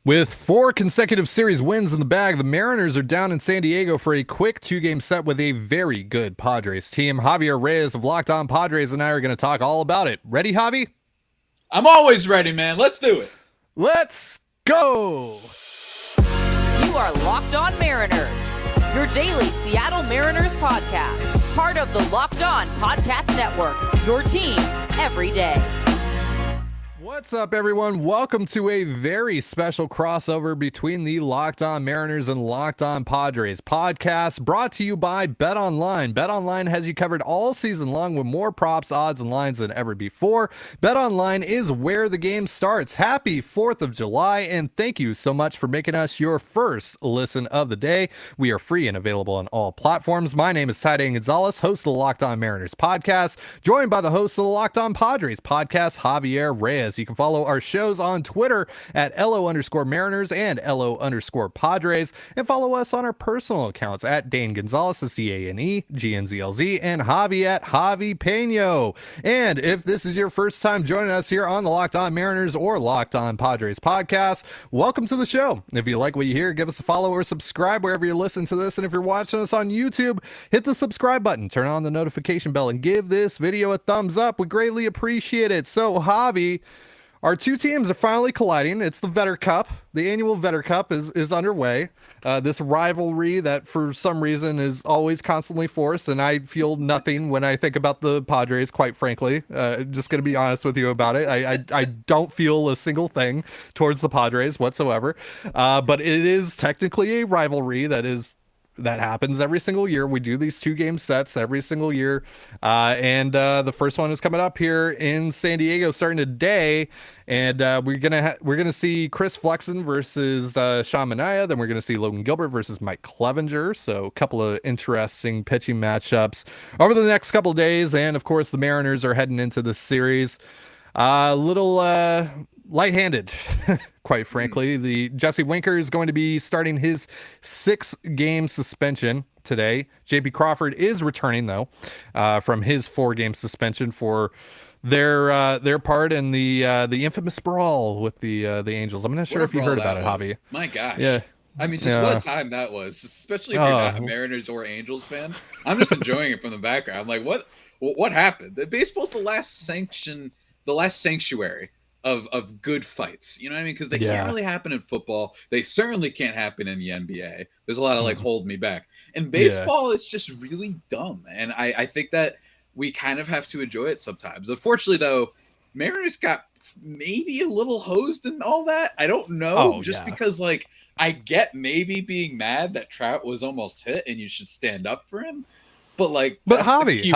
With 4 consecutive series wins in the bag, the Mariners are down in San Diego for a quick 2-game set with a very good Padres team. Javier Reyes of Locked On Padres and I are going to talk all about it. Ready, Javi? I'm always ready, man. Let's do it. Let's go! You are Locked On Mariners, your daily Seattle Mariners podcast. Part of the Locked On Podcast Network, your team every day. What's up, everyone? Welcome to a very special crossover between the Locked On Mariners and Locked On Padres podcast, brought to you by BetOnline. BetOnline has you covered all season long with more props, odds, and lines than ever before. BetOnline is where the game starts. Happy 4th of July, and thank you so much for making us your first listen of the day. We are free and available on all platforms. My name is Tatis Gonzalez, host of the Locked On Mariners podcast, joined by the host of the Locked On Padres podcast, Javier Reyes. You can follow our shows on Twitter at LO_Mariners and LO_Padres, and follow us on our personal accounts at Dane Gonzalez, CANE, GNZLZ, and Javi at Javi Peno. And if this is your first time joining us here on the Locked On Mariners or Locked On Padres podcast, welcome to the show. If you like what you hear, give us a follow or subscribe wherever you listen to this. And if you're watching us on YouTube, hit the subscribe button, turn on the notification bell, and give this video a thumbs up. We greatly appreciate it. So, Javi, our two teams are finally colliding. It's the Vetter Cup. The annual Vetter Cup is underway. This rivalry that for some reason is always constantly forced, and I feel nothing when I think about the Padres, quite frankly. Just going to be honest with you about it. I don't feel a single thing towards the Padres whatsoever. But it is technically a rivalry that happens every single year. We do these 2-game sets every single year. And the first one is coming up here in San Diego starting today. And we're gonna see Chris Flexen versus Sean Manaea. Then we're gonna see Logan Gilbert versus Mike Clevenger. So a couple of interesting pitching matchups over the next couple of days. And of course, the Mariners are heading into this series a little light-handed, quite frankly. The Jesse Winker is going to be starting his 6-game suspension today. JP Crawford is returning though from his 4-game suspension for their part in the infamous brawl with the Angels. I'm not sure if you heard about it, Javi. My gosh. Yeah. I mean, just what a time that was. Just especially if you're not a Mariners or Angels fan. I'm just enjoying it from the background. I'm like, what happened? Baseball's the last sanctuary of good fights. You know what I mean? Because they can't really happen in football. They certainly can't happen in the NBA. There's a lot of hold me back. In baseball, it's just really dumb. And I think that we kind of have to enjoy it sometimes. Unfortunately, though, Mariners got maybe a little hosed and all that. I don't know. Because I get maybe being mad that Trout was almost hit and you should stand up for him. But Javi. It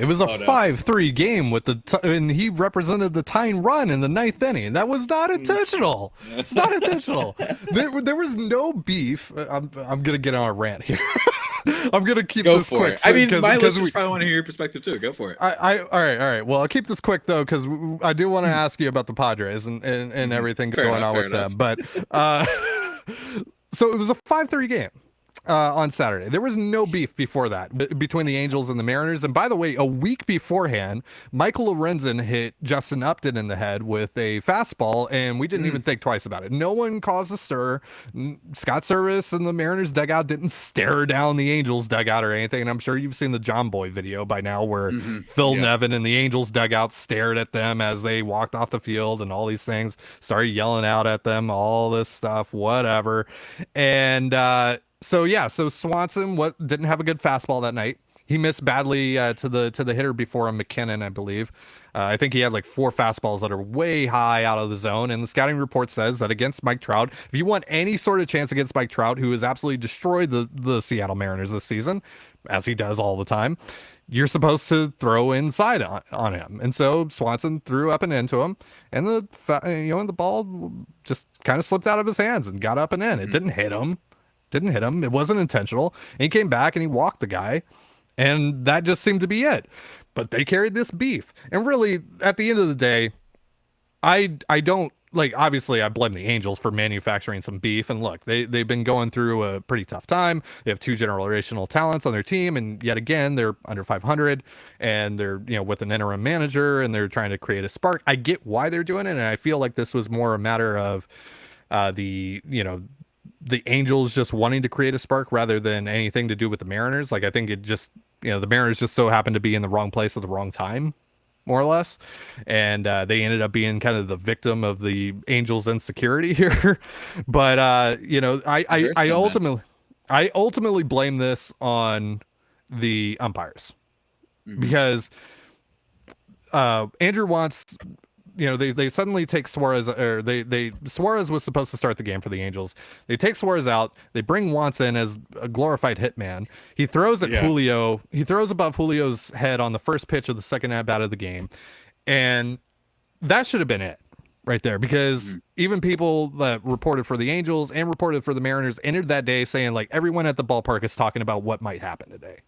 was a 5-3 game and he represented the tying run in the 9th inning. That was not intentional. It's not intentional. There was no beef. I'm gonna get on a rant here. I'm gonna keep this quick. I mean, my listeners probably want to hear your perspective too. Go for it. All right. Well, I'll keep this quick though, because I do want to ask you about the Padres and everything going on with them. But so it was a 5-3 game. On Saturday. There was no beef before that between the Angels and the Mariners. And by the way, a week beforehand, Michael Lorenzen hit Justin Upton in the head with a fastball, and we didn't even think twice about it. No one caused a stir. Scott Service and the Mariners dugout didn't stare down the Angels dugout or anything. And I'm sure you've seen the John Boy video by now where Phil Nevin and the Angels dugout stared at them as they walked off the field and all these things, started yelling out at them, all this stuff, whatever. And, So Swanson didn't have a good fastball that night. He missed badly to the hitter before him, McKinnon, I believe. I think he had 4 fastballs that are way high out of the zone. And the scouting report says that against Mike Trout, if you want any sort of chance against Mike Trout, who has absolutely destroyed the Seattle Mariners this season, as he does all the time, you're supposed to throw inside on him. And so Swanson threw up and into him, and the ball just kind of slipped out of his hands and got up and in. It didn't hit him. It wasn't intentional. And he came back and he walked the guy, and that just seemed to be it. But they carried this beef. And really, at the end of the day, I don't like, obviously I blame the Angels for manufacturing some beef, and look, they've been going through a pretty tough time. They have 2 generational talents on their team, and yet again they're under 500, and they're, you know, with an interim manager, and they're trying to create a spark. I get why they're doing it, and I feel like this was more a matter of the Angels just wanting to create a spark rather than anything to do with the Mariners. Like, I think it just, you know, the Mariners just so happened to be in the wrong place at the wrong time, more or less, and they ended up being kind of the victim of the Angels' insecurity here. But you know, I ultimately blame this on the umpires, because Andrew wants, you know, they suddenly take Suarez, or Suarez was supposed to start the game for the Angels. They take Suarez out. They bring Wantz in as a glorified hitman. He throws at Julio. He throws above Julio's head on the first pitch of the second at bat of the game. And that should have been it right there, because even people that reported for the Angels and reported for the Mariners entered that day saying, like, everyone at the ballpark is talking about what might happen today.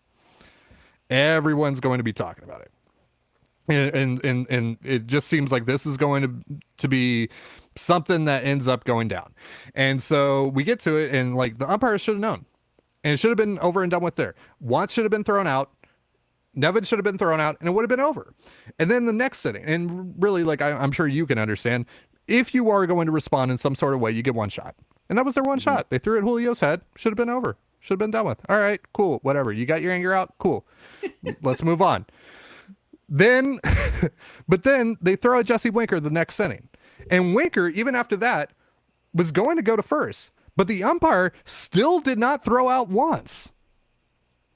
Everyone's going to be talking about it. And it just seems like this is going to be something that ends up going down. And so we get to it, and like, the umpires should have known, and it should have been over and done with there. Watts should have been thrown out. Nevin should have been thrown out, and it would have been over. And then the next inning, and really, like, I'm sure you can understand, if you are going to respond in some sort of way, you get one shot. And that was their one shot. They threw it at Julio's head. Should have been over. Should have been done with. All right, cool, whatever. You got your anger out? Cool. Let's move on. Then, but then they throw at Jesse Winker the next inning. And Winker, even after that, was going to go to first. But the umpire still did not throw out once.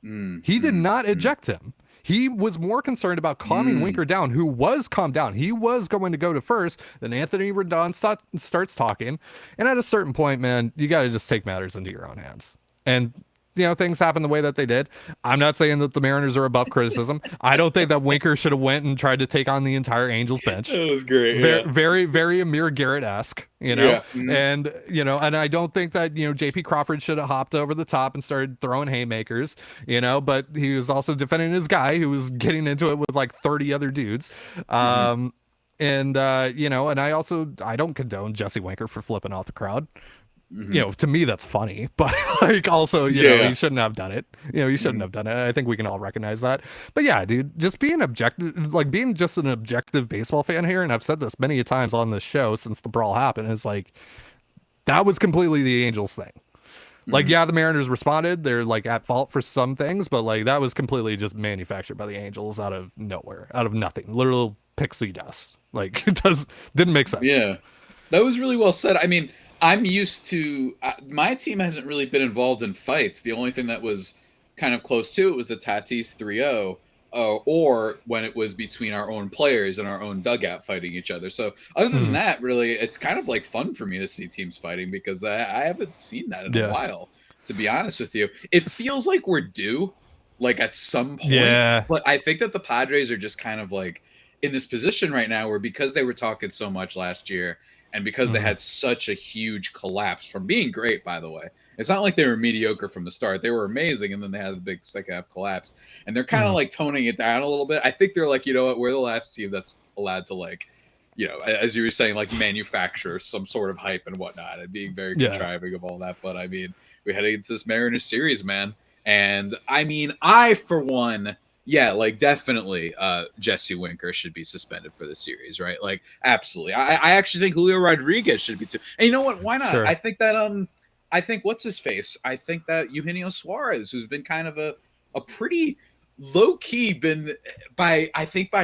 He did not eject him. He was more concerned about calming Winker down, who was calmed down. He was going to go to first. Then Anthony Rendon starts talking. And at a certain point, man, you got to just take matters into your own hands. And, you know, things happen the way that they did. I'm not saying that the Mariners are above criticism. I don't think that Winker should have went and tried to take on the entire Angels bench. It was great. Very, very Amir Garrett-esque, you know? Yeah. And, you know, and I don't think that, you know, JP Crawford should have hopped over the top and started throwing haymakers, you know, but he was also defending his guy who was getting into it with like 30 other dudes. And, you know, and I don't condone Jesse Winker for flipping off the crowd. You know, to me, that's funny, but like, also, you know, you shouldn't have done it. You know, you shouldn't have done it. I think we can all recognize that. But yeah, dude, just being objective, like being just an objective baseball fan here. And I've said this many times on this show since the brawl happened, is like, that was completely the Angels thing. Like, yeah, the Mariners responded. They're like at fault for some things, but like, that was completely just manufactured by the Angels out of nowhere, out of nothing, literal pixie dust. Like, didn't make sense. Yeah, that was really well said. I mean, I'm used to, my team hasn't really been involved in fights. The only thing that was kind of close to it was the Tatis 3-0, or when it was between our own players and our own dugout fighting each other. So other than that, really, it's kind of like fun for me to see teams fighting, because I haven't seen that in a while, to be honest with you. It feels like we're due, like at some point, but I think that the Padres are just kind of like in this position right now where, because they were talking so much last year, and because they had such a huge collapse from being great, by the way. It's not like they were mediocre from the start. They were amazing, and then they had a big second half collapse. And they're kind of like toning it down a little bit. I think they're like, you know what, we're the last team that's allowed to, like, you know, as you were saying, like, manufacture some sort of hype and whatnot, and being very contriving of all that. But, I mean, we headed into this Mariners series, man. And, I mean, I, for one... Yeah, like, definitely Jesse Winker should be suspended for the series, right? Like, absolutely. I actually think Julio Rodriguez should be too. And you know what? Why not? Sure. I think that I think what's his face? I think that Eugenio Suarez, who's been kind of a pretty low key, been by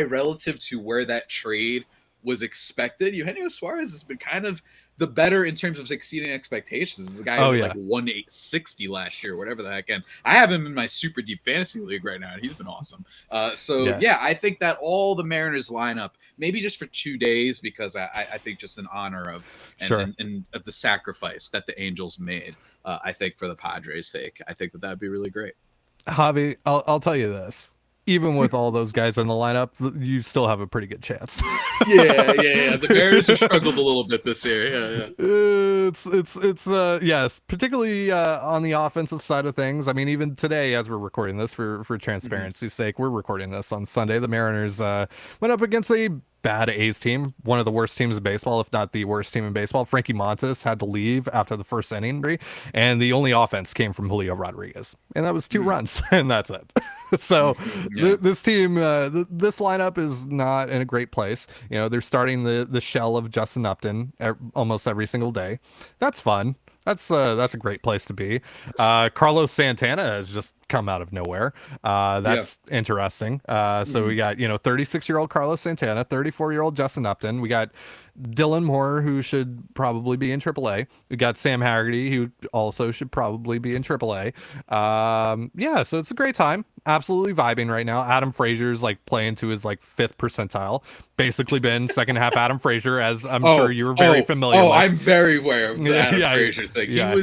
relative to where that trade was expected, Eugenio Suarez has been kind of the better in terms of exceeding expectations. The guy who like 1.860 last year, whatever the heck. And I have him in my super deep fantasy league right now, and he's been awesome. I think that all the Mariners lineup, maybe just for 2 days, because I think just in honor of and of the sacrifice that the Angels made, I think for the Padres' sake, I think that would be really great. Javi, I'll tell you this. Even with all those guys in the lineup, you still have a pretty good chance. Yeah. The Mariners have struggled a little bit this year. yes, particularly on the offensive side of things. I mean, even today, as we're recording this for transparency's sake, we're recording this on Sunday. The Mariners went up against a bad A's team, one of the worst teams in baseball, if not the worst team in baseball. Frankie Montas had to leave after the first inning, and the only offense came from Julio Rodriguez, and that was 2 runs, and that's it. So this team, this lineup is not in a great place. You know, they're starting the shell of Justin Upton almost every single day. That's fun. That's a great place to be. Carlos Santana has just come out of nowhere. That's interesting. So we got, 36-year-old Carlos Santana, 34-year-old Justin Upton. We got Dylan Moore, who should probably be in AAA. We got Sam Haggerty, who also should probably be in AAA. So it's a great time. Absolutely vibing right now. Adam Frazier's like playing to his like 5th percentile. Basically been second half Adam Frazier, as I'm sure you were very familiar with. I'm very aware of the Adam Frazier thing. Yeah.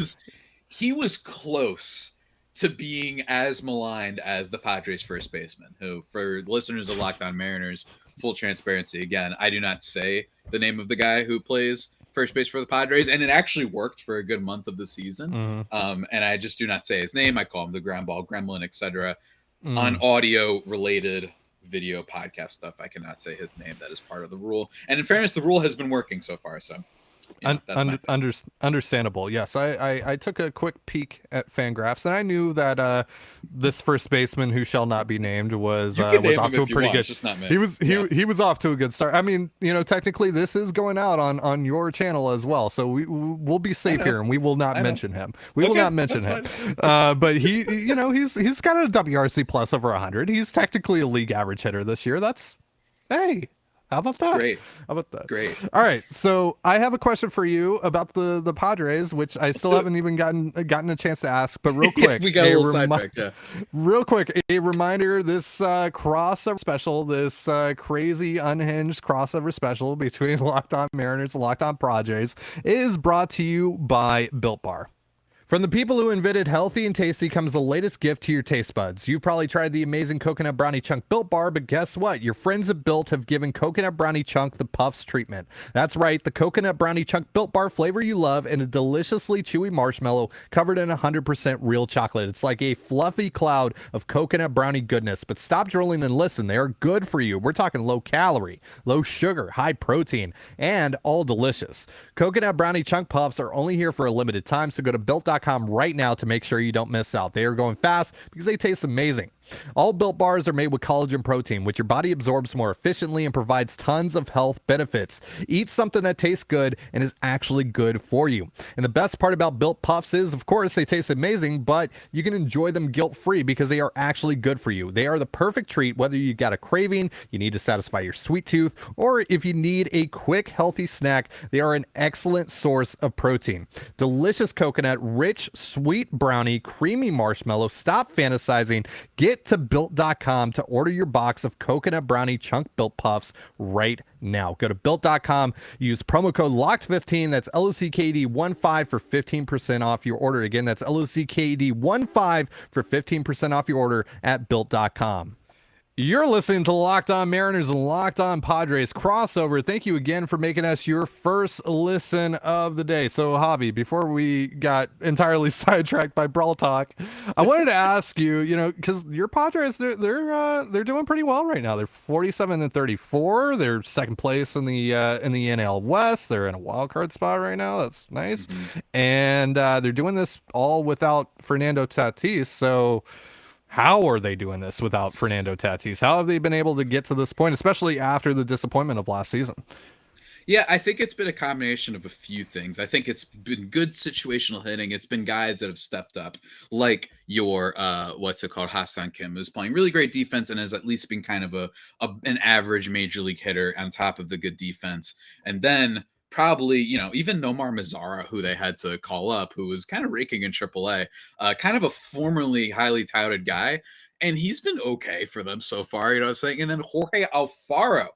He was close to being as maligned as the Padres first baseman, who, for listeners of Locked On Mariners, full transparency, again, I do not say the name of the guy who plays first base for the Padres, and it actually worked for a good month of the season. And I just do not say his name. I call him the ground ball gremlin, etc. On audio related video podcast stuff, I cannot say his name. That is part of the rule. And in fairness, the rule has been working so far. So understandable. Yes, I took a quick peek at Fangraphs, and I knew that this first baseman, who shall not be named, was off to a pretty good. Just not me. He was off to a good start. I mean, technically this is going out on your channel as well, so we'll be safe here, and we will not mention him. We will not mention him. But he's got a WRC plus over 100. He's technically a league average hitter this year. Hey. How about that? Great. How about that? Great. All right. So I have a question for you about the Padres, which I still haven't even gotten a chance to ask. But real quick, we got a little sidetracked. Real quick, a reminder: this crossover special, this crazy unhinged crossover special between Locked On Mariners and Locked On Padres, is brought to you by Built Bar. From the people who invented healthy and tasty comes the latest gift to your taste buds. You've probably tried the amazing Coconut Brownie Chunk Built Bar, but guess what? Your friends at Built have given Coconut Brownie Chunk the Puffs treatment. That's right, the Coconut Brownie Chunk Built Bar flavor you love, and a deliciously chewy marshmallow covered in 100% real chocolate. It's like a fluffy cloud of coconut brownie goodness. But stop drooling and listen. They are good for you. We're talking low calorie, low sugar, high protein, and all delicious. Coconut Brownie Chunk Puffs are only here for a limited time, so go to Built.com right now to make sure you don't miss out. They are going fast because they taste amazing. All Built Bars are made with collagen protein, which your body absorbs more efficiently and provides tons of health benefits. Eat something that tastes good and is actually good for you. And the best part about Built Puffs is, of course, they taste amazing, but you can enjoy them guilt-free because they are actually good for you. They are the perfect treat, whether you got a craving, you need to satisfy your sweet tooth, or if you need a quick, healthy snack, they are an excellent source of protein. Delicious coconut, rich, sweet brownie, creamy marshmallow. Stop fantasizing. Get to Built.com to order your box of Coconut Brownie Chunk Built Puffs right now. Go to Built.com, use promo code LOCKED15, that's LOCKED15 for 15% off your order. Again, that's LOCKED15 for 15% off your order at Built.com. You're listening to Locked On Mariners and Locked On Padres crossover. Thank you again for making us your first listen of the day. So, Javi, before we got entirely sidetracked by Brawl Talk, I wanted to ask you, because your Padres, they're doing pretty well right now. They're 47-34. They're second place in the NL West. They're in a wild card spot right now. That's nice, and they're doing this all without Fernando Tatís. So, how are they doing this without Fernando Tatís? How have they been able to get to this point, especially after the disappointment of last season? Yeah, I think it's been a combination of a few things. I think it's been good situational hitting. It's been guys that have stepped up, like your Hassan Kim, who's playing really great defense and has at least been kind of an average major league hitter on top of the good defense. And then probably, even Nomar Mazara, who they had to call up, who was kind of raking in AAA, kind of a formerly highly touted guy. And he's been okay for them so far, you know what I'm saying? And then Jorge Alfaro,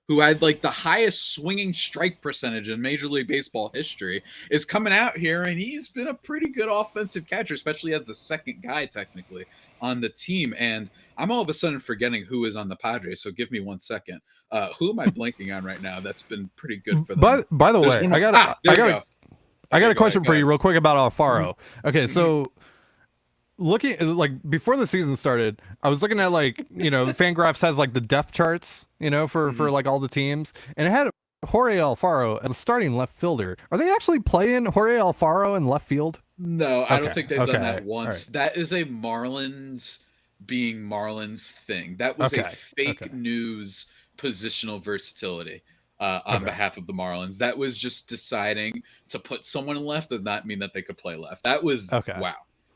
who had like the highest swinging strike percentage in Major League Baseball history, is coming out here, and he's been a pretty good offensive catcher, especially as the second guy technically on the team. And I'm all of a sudden forgetting who is on the Padres, so give me 1 second. Who am I blanking on right now? That's been pretty good for them. By the way, I got a question for you real quick about Alfaro. Mm-hmm. Okay, so looking like before the season started, I was looking at Fangraphs has like the depth charts, for like all the teams, and it had Jorge Alfaro as a starting left fielder. Are they actually playing Jorge Alfaro in left field? No, I don't think they've done that once. Right. That is a Marlins being Marlins thing. That was a fake news positional versatility on behalf of the Marlins. That was just deciding to put someone left did not mean that they could play left. That was wow.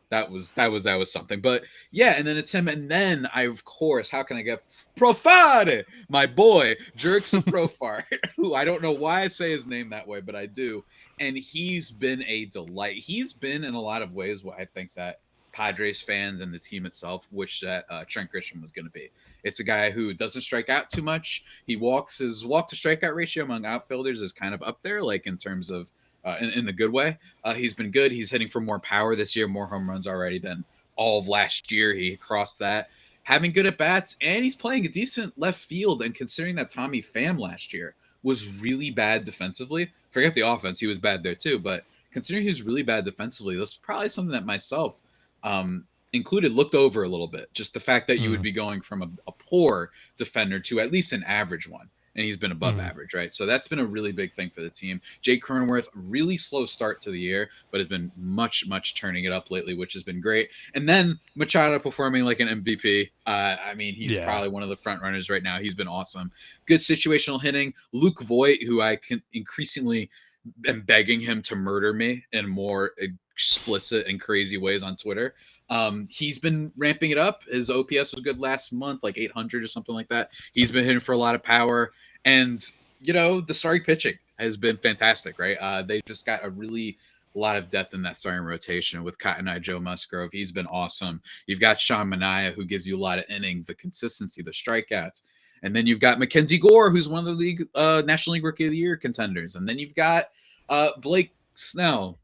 That was something. But yeah, and then it's him. And then of course, how can I get Profare? My boy, Jurickson Profar, who I don't know why I say his name that way, but I do. And he's been a delight. He's been in a lot of ways what I think that Padres fans and the team itself wish that Trent Grisham was going to be. It's a guy who doesn't strike out too much. His walk to strikeout ratio among outfielders is kind of up there, like in terms of in the good way. He's been good. He's hitting for more power this year, more home runs already than all of last year. He crossed that. Having good at bats, and he's playing a decent left field. And considering that Tommy Pham last year was really bad defensively, forget the offense, he was bad there too. But considering he was really bad defensively, that's probably something that myself included looked over a little bit. Just the fact that you would be going from a poor defender to at least an average one. And he's been above average, right? So that's been a really big thing for the team. Jake Cronenworth, really slow start to the year, but has been much, much turning it up lately, which has been great. And then Machado performing like an MVP. I mean, he's probably one of the front runners right now. He's been awesome. Good situational hitting. Luke Voigt, who I can increasingly am begging him to murder me in more explicit and crazy ways on Twitter. He's been ramping it up. His OPS was good last month, like 800 or something like that. He's been hitting for a lot of power. And, the starting pitching has been fantastic, right? They just got a lot of depth in that starting rotation with Cotton Eye Joe Musgrove. He's been awesome. You've got Sean Manaea, who gives you a lot of innings, the consistency, the strikeouts. And then you've got Mackenzie Gore, who's one of the league National League Rookie of the Year contenders. And then you've got Blake Snell.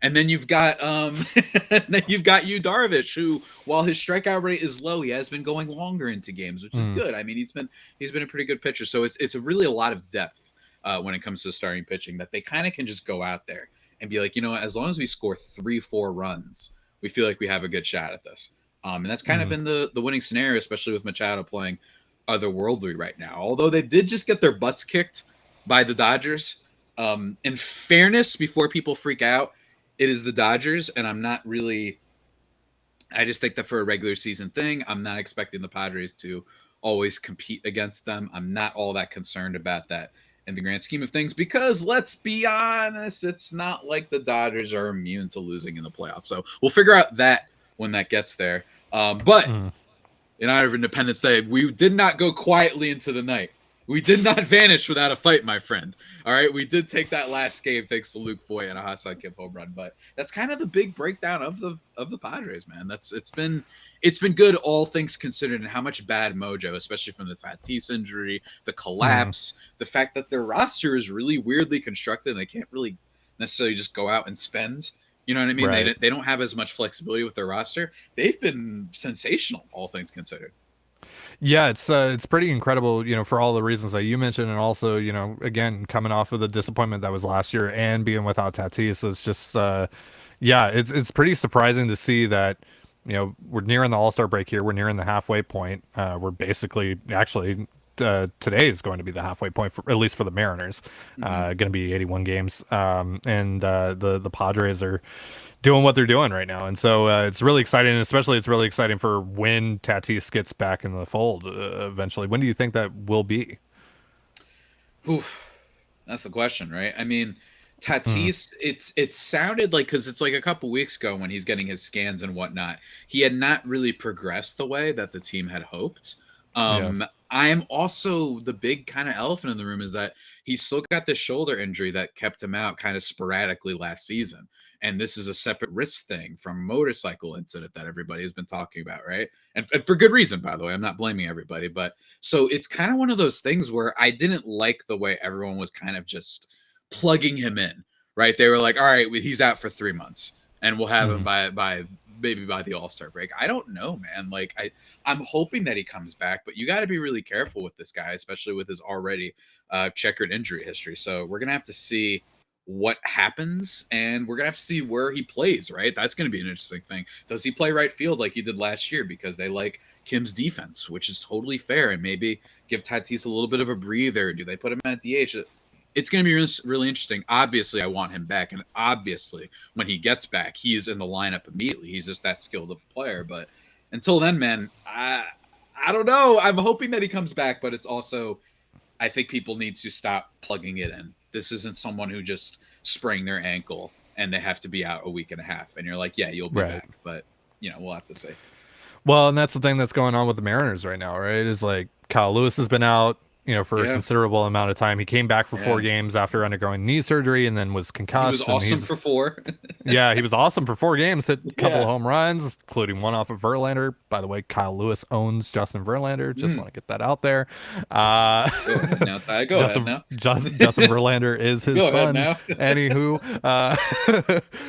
And then you've got Yu Darvish, who, while his strikeout rate is low, he has been going longer into games, which is good. I mean, he's been a pretty good pitcher. So it's really a lot of depth when it comes to starting pitching that they kind of can just go out there and be like, as long as we score 3-4 runs, we feel like we have a good shot at this. And that's kind of been the winning scenario, especially with Machado playing otherworldly right now. Although they did just get their butts kicked by the Dodgers. In fairness, before people freak out, it is the Dodgers, and I just think that for a regular season thing, I'm not expecting the Padres to always compete against them. I'm not all that concerned about that in the grand scheme of things, because let's be honest, it's not like the Dodgers are immune to losing in the playoffs. So we'll figure out that when that gets there. But in honor of Independence Day, we did not go quietly into the night. We did not vanish without a fight, my friend. All right, we did take that last game thanks to Luke Voigt and a Hassan Kip home run, but that's kind of the big breakdown of the Padres, man. It's been good, all things considered, and how much bad mojo, especially from the Tatis injury, the collapse, the fact that their roster is really weirdly constructed and they can't really necessarily just go out and spend. You know what I mean? Right. They don't have as much flexibility with their roster. They've been sensational, all things considered. Yeah, it's pretty incredible, for all the reasons that you mentioned, and also, again, coming off of the disappointment that was last year and being without Tatis, it's just, it's pretty surprising to see that, we're nearing the All-Star break here. We're nearing the halfway point. We're basically actually today is going to be the halfway point at least for the Mariners. Going to be 81 games, and the Padres are doing what they're doing right now, and so it's really exciting, and especially it's really exciting for when Tatis gets back in the fold eventually. When do you think that will be? Oof, that's the question, right? I mean, Tatis, it sounded like, because it's like a couple weeks ago when he's getting his scans and whatnot, he had not really progressed the way that the team had hoped. I am also, the big kind of elephant in the room is that he's still got this shoulder injury that kept him out kind of sporadically last season. And this is a separate wrist thing from a motorcycle incident that everybody has been talking about, right? And for good reason, by the way. I'm not blaming everybody. But so it's kind of one of those things where I didn't like the way everyone was kind of just plugging him in, right? They were like, all right, he's out for 3 months and we'll have him by maybe by the All-Star break. I don't know, man. Like, I'm hoping that he comes back, but you got to be really careful with this guy, especially with his already checkered injury history. So we're going to have to see what happens, and we're gonna have to see where he plays, right? That's gonna be an interesting thing. Does he play right field like he did last year because they like Kim's defense, which is totally fair, and maybe give Tatis a little bit of a breather? Do they put him at DH? It's going to be really interesting. Obviously, I want him back, and obviously, when he gets back, he is in the lineup immediately. He's just that skilled of a player. But until then, man, I don't know. I'm hoping that he comes back, but it's also, I think people need to stop plugging it in. This isn't someone who just sprained their ankle and they have to be out a week and a half. And you're like, yeah, you'll be back. But, we'll have to see. Well, and that's the thing that's going on with the Mariners right now, right? Is like Kyle Lewis has been out, for a considerable amount of time. He came back for 4 games after undergoing knee surgery and then was concussed. He was awesome for 4. Yeah, he was awesome for 4 games, hit a couple of home runs, including one off of Verlander. By the way, Kyle Lewis owns Justin Verlander. Just want to get that out there. Now, Ty, go ahead now. Justin Verlander is his son. Anywho.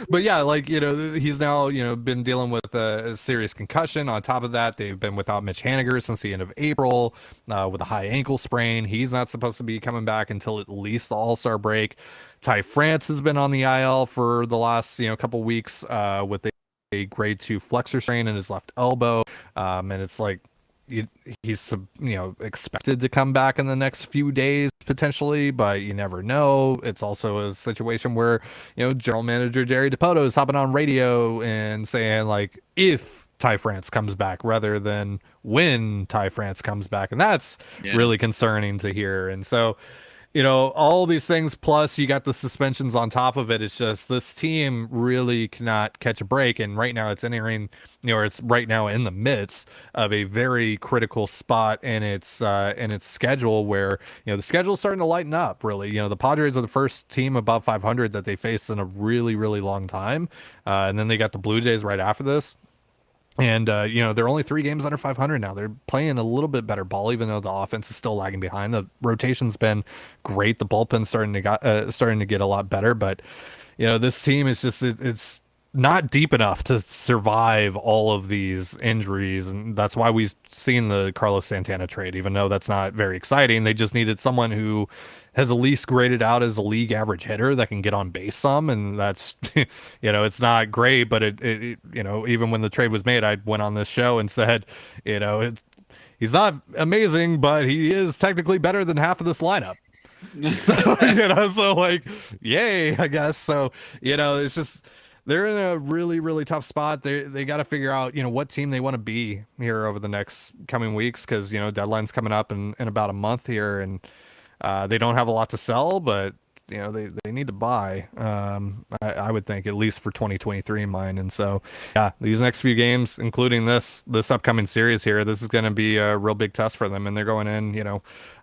But yeah, like, he's now, been dealing with a serious concussion. On top of that, they've been without Mitch Haniger since the end of April with a high ankle sprain. He's not supposed to be coming back until at least the All-Star break. Ty France has been on the IL for the last couple weeks with a grade 2 flexor strain in his left elbow, and it's like he's expected to come back in the next few days potentially, but you never know. It's also a situation where general manager Jerry DiPoto is hopping on radio and saying like if Ty France comes back rather than when Ty France comes back. And that's really concerning to hear. And so, all these things, plus you got the suspensions on top of it. It's just this team really cannot catch a break. And right now it's entering, or it's right now in the midst of a very critical spot in its schedule where, the schedule is starting to lighten up really. The Padres are the first team above 500 that they faced in a really, really long time. And then they got the Blue Jays right after this. And, they're only 3 games under 500 now. They're playing a little bit better ball, even though the offense is still lagging behind. The rotation's been great. The bullpen's starting to get a lot better. But, this team is just, it's not deep enough to survive all of these injuries. And that's why we've seen the Carlos Santana trade, even though that's not very exciting. They just needed someone who has at least graded out as a league average hitter that can get on base some. And that's, it's not great, but it even when the trade was made, I went on this show and said, he's not amazing, but he is technically better than half of this lineup. So, so like, yay, I guess. So, it's just, they're in a really, really tough spot. They got to figure out, what team they want to be here over the next coming weeks. Cause deadline's coming up in about a month here, and they don't have a lot to sell, but they need to buy. I would think at least for 2023 in mind. And so, these next few games, including this upcoming series here, this is going to be a real big test for them. And they're going in,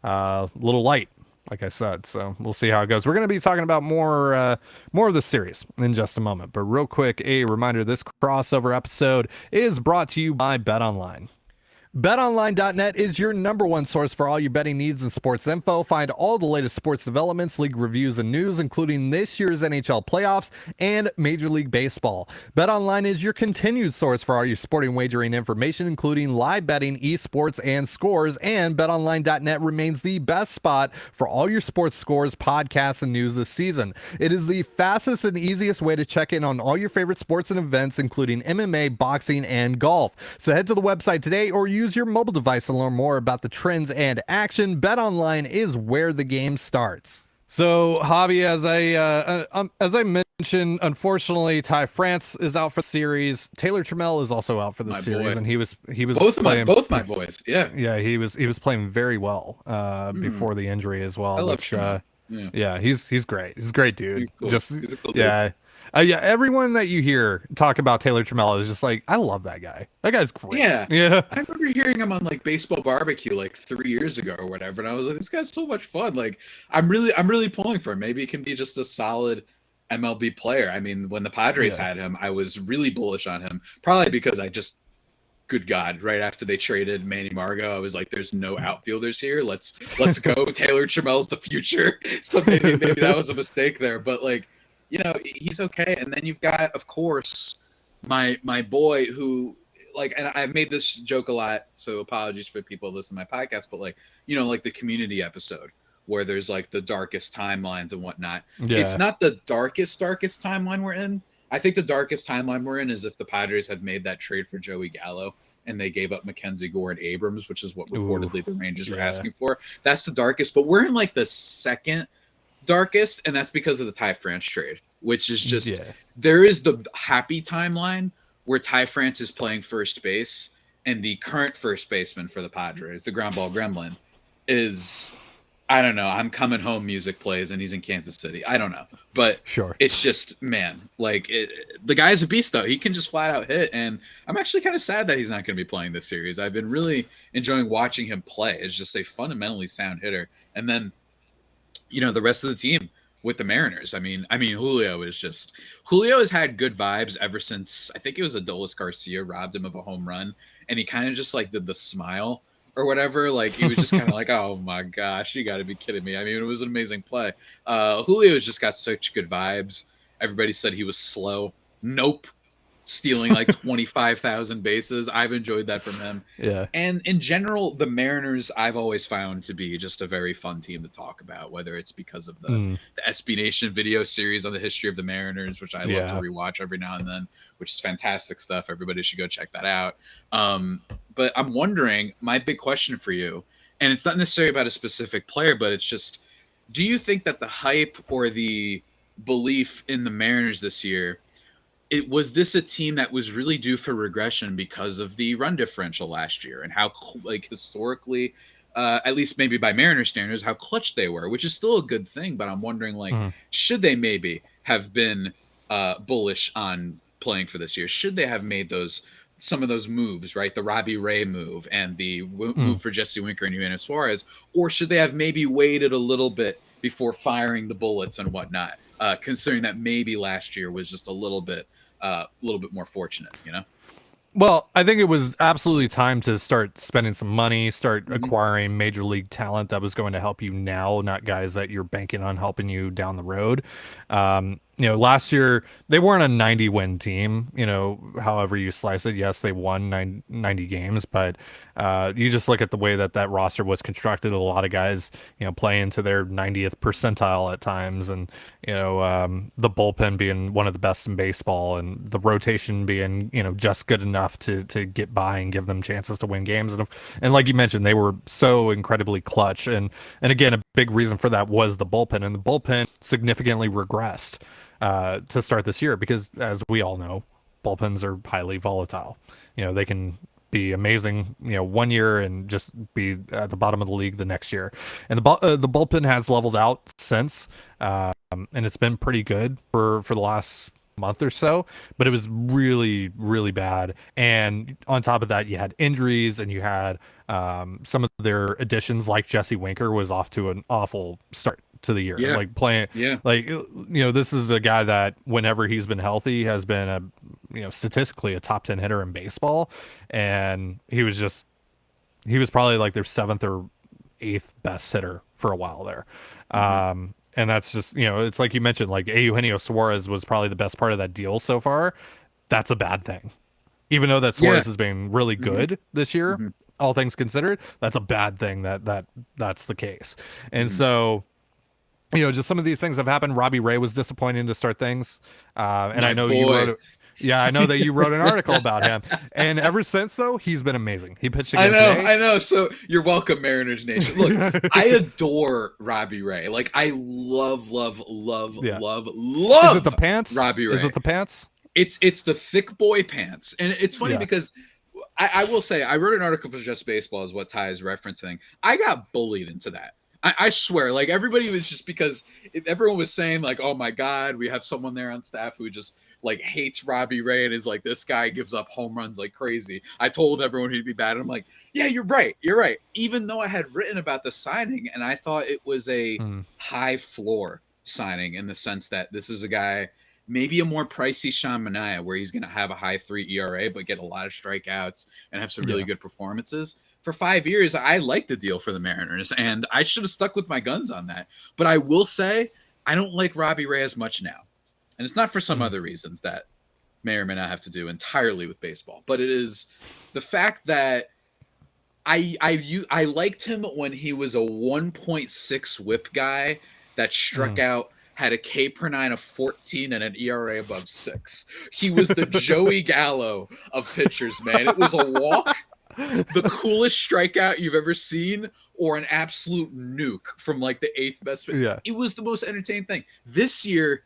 a little light, like I said. So we'll see how it goes. We're going to be talking about more of the series in just a moment. But real quick, a reminder, this crossover episode is brought to you by BetOnline. BetOnline.net is your number one source for all your betting needs and sports info. Find all the latest sports developments, league reviews, and news, including this year's NHL playoffs and Major League Baseball. BetOnline is your continued source for all your sporting wagering information, including live betting, esports, and scores. And BetOnline.net remains the best spot for all your sports scores, podcasts, and news this season. It is the fastest and easiest way to check in on all your favorite sports and events, including MMA, boxing, and golf. So head to the website today or use your mobile device to learn more about the trends and action. BetOnline is where the game starts. So, Javi, as I mentioned, unfortunately, Ty France is out for the series. Taylor Trammell is also out for the series, and he was both my boys. Yeah, he was playing very well before the injury as well. I love he's great. He's a great dude. He's cool. Just he's a cool dude. Everyone that you hear talk about Taylor Trammell is just like, I love that guy. That guy's great. Yeah. I remember hearing him on like Baseball Barbecue like 3 years ago or whatever, and I was like, this guy's so much fun. Like, I'm really pulling for him. Maybe it can be just a solid MLB player. I mean, when the Padres had him, I was really bullish on him, probably because good God, right after they traded Manny Margot, I was like, there's no outfielders here. Let's go. Taylor Trammell's the future. So maybe that was a mistake there, but like, he's okay. And then you've got, of course, my boy who, like, and I've made this joke a lot, so apologies for people who listen to my podcast, but like, like the Community episode where there's like the darkest timelines and whatnot. Yeah. It's not the darkest timeline we're in. I think the darkest timeline we're in is if the Padres had made that trade for Joey Gallo and they gave up Mackenzie Gore and Abrams, which is what reportedly the Rangers were asking for. That's the darkest, but we're in like the second darkest, and that's because of the Ty France trade, which is just there is the happy timeline where Ty France is playing first base, and the current first baseman for the Padres, the ground ball gremlin, is, I don't know, I'm coming home music plays and he's in Kansas City. I don't know. But it's just, man, like the guy's a beast though. He can just flat out hit. And I'm actually kind of sad that he's not going to be playing this series. I've been really enjoying watching him play. It's just a fundamentally sound hitter. And then, you know, the rest of the team with the Mariners. I mean, Julio has had good vibes ever since, I think it was Adolis Garcia robbed him of a home run. And he kind of just like did the smile or whatever. Like he was just kind of like, oh my gosh, you got to be kidding me. I mean, it was an amazing play. Julio's just got such good vibes. Everybody said he was slow. Nope. Stealing like 25,000 bases. I've enjoyed that from him. Yeah. And in general, the Mariners I've always found to be just a very fun team to talk about, whether it's because of the SB Nation video series on the history of the Mariners, which I love to rewatch every now and then, which is fantastic stuff. Everybody should go check that out. But I'm wondering, my big question for you, and it's not necessarily about a specific player, but it's just, do you think that the hype or the belief in the Mariners this year, was this a team that was really due for regression because of the run differential last year and how, like, historically, at least maybe by Mariner standards, how clutch they were, which is still a good thing. But I'm wondering, like, should they maybe have been bullish on playing for this year? Should they have made some of those moves, right? The Robby Ray move and the move for Jesse Winker and Eugenio Suarez, or should they have maybe waited a little bit before firing the bullets and whatnot, considering that maybe last year was just a little bit more fortunate, you know? Well, I think it was absolutely time to start spending some money, start acquiring major league talent that was going to help you now, not guys that you're banking on helping you down the road. You know, last year they weren't a 90-win team, you know, however you slice it. Yes, they won 90 games, but you just look at the way that roster was constructed. A lot of guys, you know, play into their 90th percentile at times, and you know, the bullpen being one of the best in baseball, and the rotation being, you know, just good enough to get by and give them chances to win games. And like you mentioned, they were so incredibly clutch. And again, a big reason for that was the bullpen, and the bullpen significantly regressed to start this year because, as we all know, bullpens are highly volatile. You know, they can be amazing, you know, one year and just be at the bottom of the league the next year. And the bullpen has leveled out since, and it's been pretty good for the last month or so, but it was really, really bad. And on top of that, you had injuries, and you had some of their additions, like Jesse Winker, was off to an awful start to the year. Like playing, like, you know, this is a guy that whenever he's been healthy has been a, you know, statistically a top 10 hitter in baseball, and he was probably like their 7th or 8th best hitter for a while there. And that's just, you know, it's like you mentioned, like Eugenio Suarez was probably the best part of that deal so far. That's a bad thing, even though that Suarez has been really good this year, all things considered. That's a bad thing that's the case. And so, you know, just some of these things have happened. Robby Ray was disappointing to start things. And I know you wrote I know that you wrote an article about him. And ever since, though, he's been amazing. He pitched again today. I know. So you're welcome, Mariners Nation. Look, I adore Robby Ray. Like, I love Is it the pants? Robby Ray. Is it the pants? It's the thick boy pants. And it's funny because I will say, I wrote an article for Just Baseball is what Ty is referencing. I got bullied into that. I swear, like, everybody was just, because everyone was saying, like, oh my God, we have someone there on staff who just like hates Robby Ray and is like, this guy gives up home runs like crazy. I told everyone he'd be bad. And I'm like, yeah, you're right. Even though I had written about the signing and I thought it was a high floor signing in the sense that this is a guy, maybe a more pricey Sean Manaea, where he's going to have a high 3 ERA, but get a lot of strikeouts and have some really good performances. For 5 years, I liked the deal for the Mariners, and I should have stuck with my guns on that. But I will say, I don't like Robby Ray as much now. And it's not for some other reasons that may or may not have to do entirely with baseball, but it is the fact that I liked him when he was a 1.6 whip guy that struck out, had a K per 9 of 14 and an ERA above 6. He was the Joey Gallo of pitchers, man. It was a walk, the coolest strikeout you've ever seen, or an absolute nuke from like the 8th best. Yeah. It was the most entertaining thing. This year,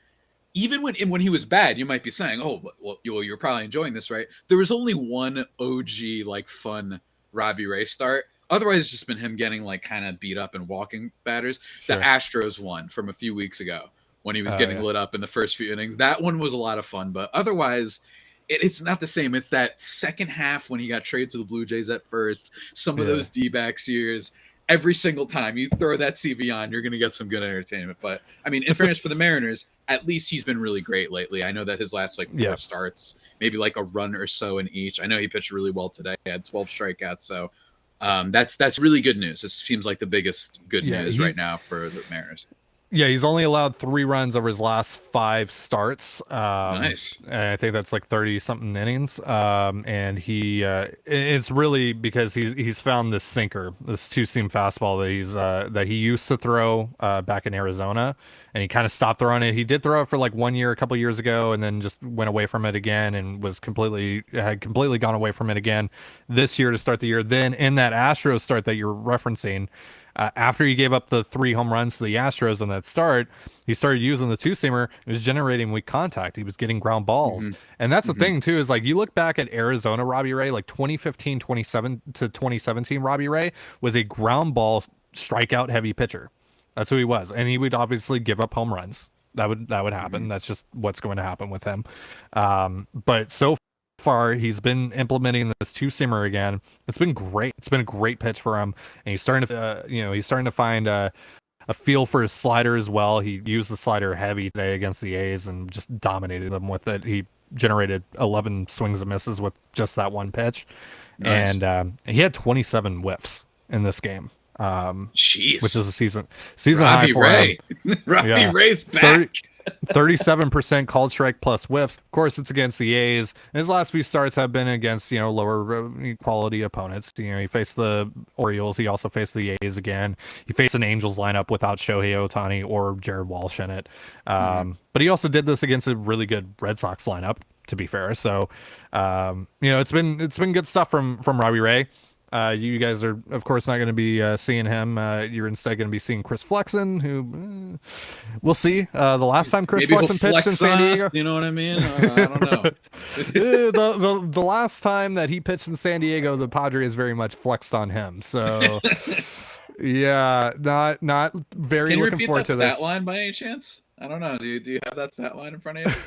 even when he was bad, you might be saying, "Oh, well, you're probably enjoying this, right?" There was only one OG like fun Robby Ray start. Otherwise, it's just been him getting like kind of beat up and walking batters. Sure. The Astros one from a few weeks ago when he was getting lit up in the first few innings. That one was a lot of fun, but otherwise, it's not the same. It's that second half when he got traded to the Blue Jays at first. Some of those D-backs years. Every single time you throw that CV on, you're going to get some good entertainment. But I mean, in fairness for the Mariners, at least he's been really great lately. I know that his last like 4 starts, maybe like a run or so in each. I know he pitched really well today. He had 12 strikeouts. So that's really good news. This seems like the biggest good news right now for the Mariners. Yeah, he's only allowed 3 runs over his last 5 starts. Nice. And I think that's like 30-something innings. And it's really because he's found this sinker, this 2-seam fastball that he used to throw back in Arizona, and he kind of stopped throwing it. He did throw it for like 1 year, a couple years ago, and then just went away from it again, and had completely gone away from it again this year to start the year. Then in that Astros start that you're referencing, after he gave up the 3 home runs to the Astros in that start, he started using the 2-seamer. It was generating weak contact. He was getting ground balls. And that's the thing, too, is like you look back at Arizona Robby Ray, like 2015, 2017 Robby Ray was a ground ball strikeout heavy pitcher. That's who he was. And he would obviously give up home runs. That would happen. That's just what's going to happen with him. But so far he's been implementing this 2-seamer again. It's been great. It's been a great pitch for him, and he's starting to find a feel for his slider as well. He used the slider heavy today against the A's and just dominated them with it. He generated 11 swings and misses with just that one pitch. Nice. And he had 27 whiffs in this game. Jeez. Which is a season Robby high for Ray. him. Robby Ray's back. 37% called strike plus whiffs. Of course, it's against the A's. And his last few starts have been against, lower quality opponents. He faced the Orioles. He also faced the A's again. He faced an Angels lineup without Shohei Ohtani or Jared Walsh in it. But he also did this against a really good Red Sox lineup, to be fair. So, it's been good stuff from Robby Ray. You guys are, of course, not going to be seeing him. You're instead going to be seeing Chris Flexen, who we'll see. The last time Chris Flexen pitched in San Diego, you know what I mean? I don't know. the last time that he pitched in San Diego, the Padres very much flexed on him. So, yeah, not very looking forward to this. Can you repeat that stat line by any chance? I don't know. Do you have that stat line in front of you?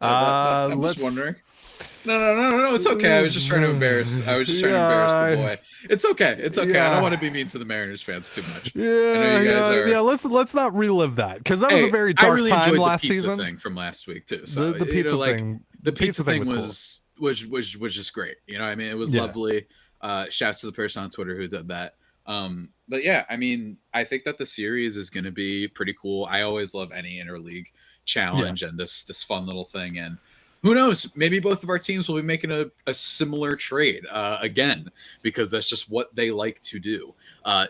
I'm just wondering. No. It's okay. I was just trying to embarrass. The boy. It's okay. Yeah. I don't want to be mean to the Mariners fans too much. Yeah. Let's not relive that, because that was a very dark time last season. Thing from last week too. So the pizza thing. The pizza thing was just great. I mean, it was lovely. Shouts to the person on Twitter who did that. But yeah, I mean, I think that the series is going to be pretty cool. I always love any interleague challenge and this fun little thing. And who knows? Maybe both of our teams will be making a similar trade again, because that's just what they like to do.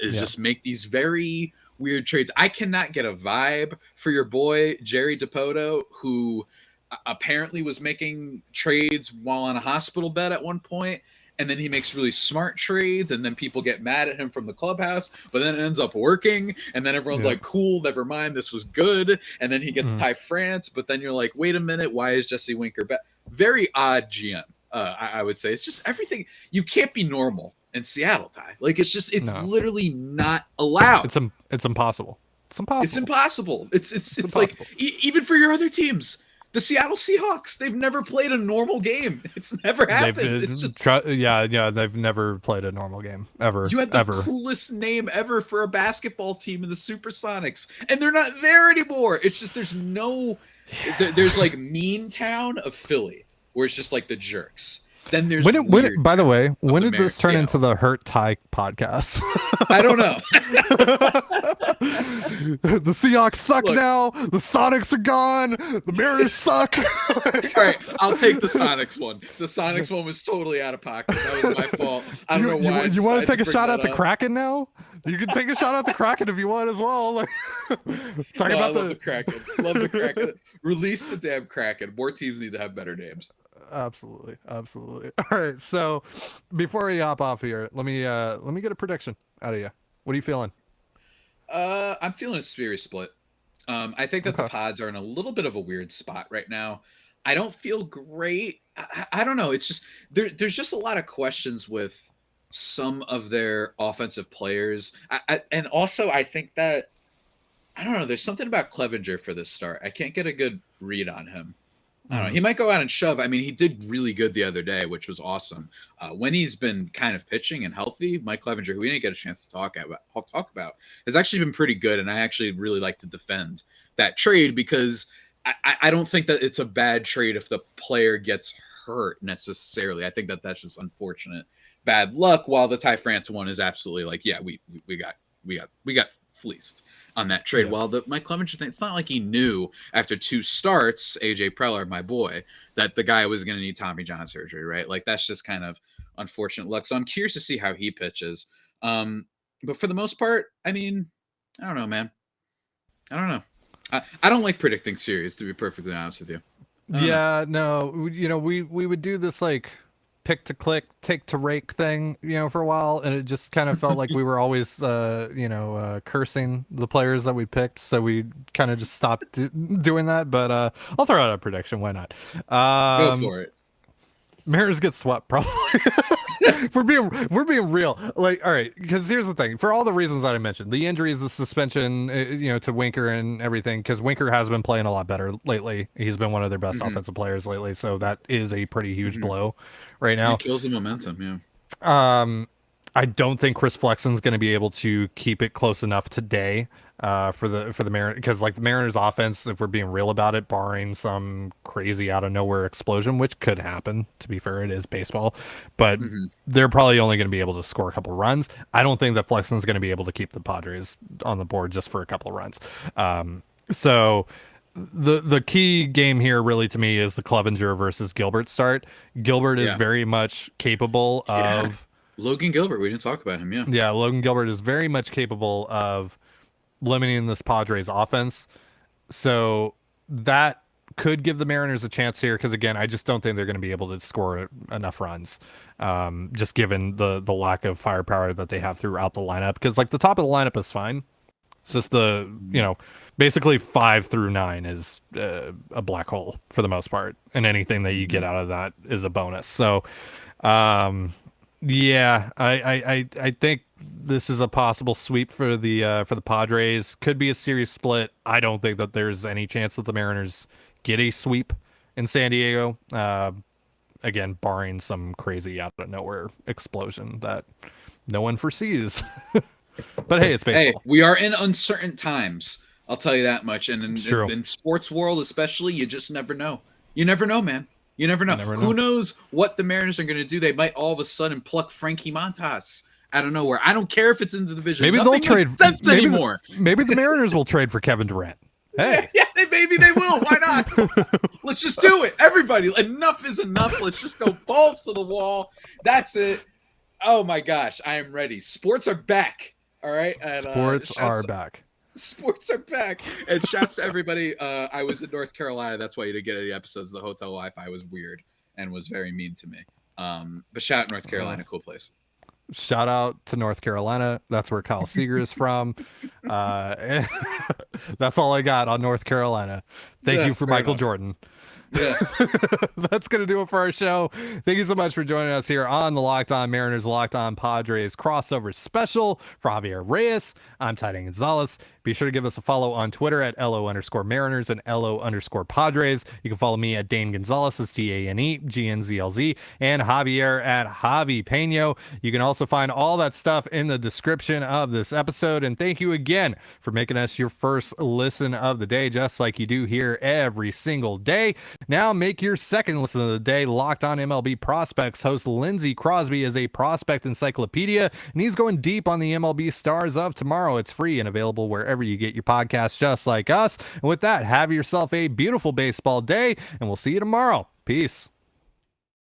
Just make these very weird trades. I cannot get a vibe for your boy Jerry DiPoto, who apparently was making trades while on a hospital bed at one point. And then he makes really smart trades, and then people get mad at him from the clubhouse, but then it ends up working, and then everyone's like, cool, never mind, this was good. And then he gets Ty France, but then you're like, wait a minute, why is Jesse Winker back? Very odd GM, I would say. It's just everything. You can't be normal in Seattle, Ty. Like, it's literally not allowed. It's impossible. It's impossible. It's like, even for your other teams. The Seattle Seahawks, they've never played a normal game. It's never happened. It's just they've never played a normal game ever. You had the coolest name ever for a basketball team in the Supersonics, and they're not there anymore. It's just there's like Mean Town of Philly, where it's just like the jerks. Then there's by the way, when did this turn into Seattle. the Hurt Tie podcast? I don't know. The Seahawks suck now. The Sonics are gone. The Mariners suck. All right, I'll take the Sonics one. The Sonics one was totally out of pocket. That was my fault. I don't know why. You want to take a shot at the up. Kraken now? You can take a shot at the Kraken if you want as well. Like, I love the Kraken. Love the Kraken. Release the damn Kraken. More teams need to have better names. Absolutely. All right, so before we hop off here, let me get a prediction out of you. What are you feeling? I'm feeling a series split. I think that the Pods are in a little bit of a weird spot right now. I don't feel great. I don't know. It's just there's just a lot of questions with some of their offensive players. And also I think that, I don't know, there's something about Clevenger for this start. I can't get a good read on him. I don't know. He might go out and shove. I mean, he did really good the other day, which was awesome. When he's been kind of pitching and healthy, Mike Clevenger, who we didn't get a chance to talk about, has actually been pretty good. And I actually really like to defend that trade because I don't think that it's a bad trade if the player gets hurt necessarily. I think that that's just unfortunate bad luck. While the Ty France one is absolutely like, yeah, we got fleeced on that trade. While the Mike Clevenger thing, it's not like he knew after 2 starts, AJ Preller, my boy, that the guy was going to need Tommy John surgery, right? Like that's just kind of unfortunate luck. So I'm curious to see how he pitches. But for the most part, I mean, I don't know, man. I don't know. I don't like predicting series, to be perfectly honest with you. Yeah, no, you know, we would do this like pick to click, take to rake thing, you know, for a while, and it just kind of felt like we were always, cursing the players that we picked, so we kind of just stopped doing that. But I'll throw out a prediction. Why not? Go for it. Mariners get swept, probably. we're being real. Like, all right, because here's the thing: for all the reasons that I mentioned, the injuries, the suspension, to Winker and everything, because Winker has been playing a lot better lately. He's been one of their best offensive players lately, so that is a pretty huge blow right now. It kills the momentum, yeah. I don't think Chris Flexen's going to be able to keep it close enough today for the Mariners, because like the Mariners offense, if we're being real about it, barring some crazy out of nowhere explosion, which could happen, to be fair, it is baseball, but they're probably only going to be able to score a couple runs. I don't think that Flexen's going to be able to keep the Padres on the board just for a couple of runs. So the key game here really to me is the Clevenger versus Gilbert start. Gilbert is very much capable of Logan Gilbert. We didn't talk about him. Yeah, Logan Gilbert is very much capable of limiting this Padres offense. So that could give the Mariners a chance here, because again, I just don't think they're going to be able to score enough runs, just given the lack of firepower that they have throughout the lineup. Because like the top of the lineup is fine. It's just basically 5 through 9 is a black hole for the most part, and anything that you get out of that is a bonus. So yeah, I think this is a possible sweep for the Padres. Could be a series split. I don't think that there's any chance that the Mariners get a sweep in San Diego. Again, barring some crazy out of nowhere explosion that no one foresees. But hey, it's baseball. Hey, we are in uncertain times. I'll tell you that much. And in sports world especially, you just never know. You never know, man. You never know. Who knows what the Mariners are going to do? They might all of a sudden pluck Frankie Montas out of nowhere. I don't care if it's in the division. Maybe Nothing they'll trade makes sense anymore. Maybe the Mariners will trade for Kevin Durant. Hey, yeah, maybe they will. Why not? Let's just do it. Everybody, enough is enough. Let's just go balls to the wall. That's it. Oh my gosh, I am ready. Sports are back. All right. And, sports are back. Sports are back. And shouts to everybody. I was in North Carolina. That's why you didn't get any episodes. The hotel Wi-Fi was weird and was very mean to me. But shout out North Carolina, cool place. Shout out to North Carolina. That's where Kyle Seager is from. That's all I got on North Carolina. Thank you for Michael Jordan. Yeah. That's going to do it for our show. Thank you so much for joining us here on the Locked On Mariners, Locked On Padres crossover special. For Javier Reyes, I'm Titan Gonzalez. Be sure to give us a follow on Twitter at LO_Mariners and LO_Padres. You can follow me at Dane Gonzalez, that's TANEGNZLZ, and Javier at Javi Peno. You can also find all that stuff in the description of this episode. And thank you again for making us your first listen of the day, just like you do here every single day. Now make your second listen of the day Locked On MLB Prospects. Host Lindsey Crosby is a prospect encyclopedia, and he's going deep on the MLB stars of tomorrow. It's free and available wherever you get your podcasts, just like us. And with that, have yourself a beautiful baseball day, and we'll see you tomorrow. Peace.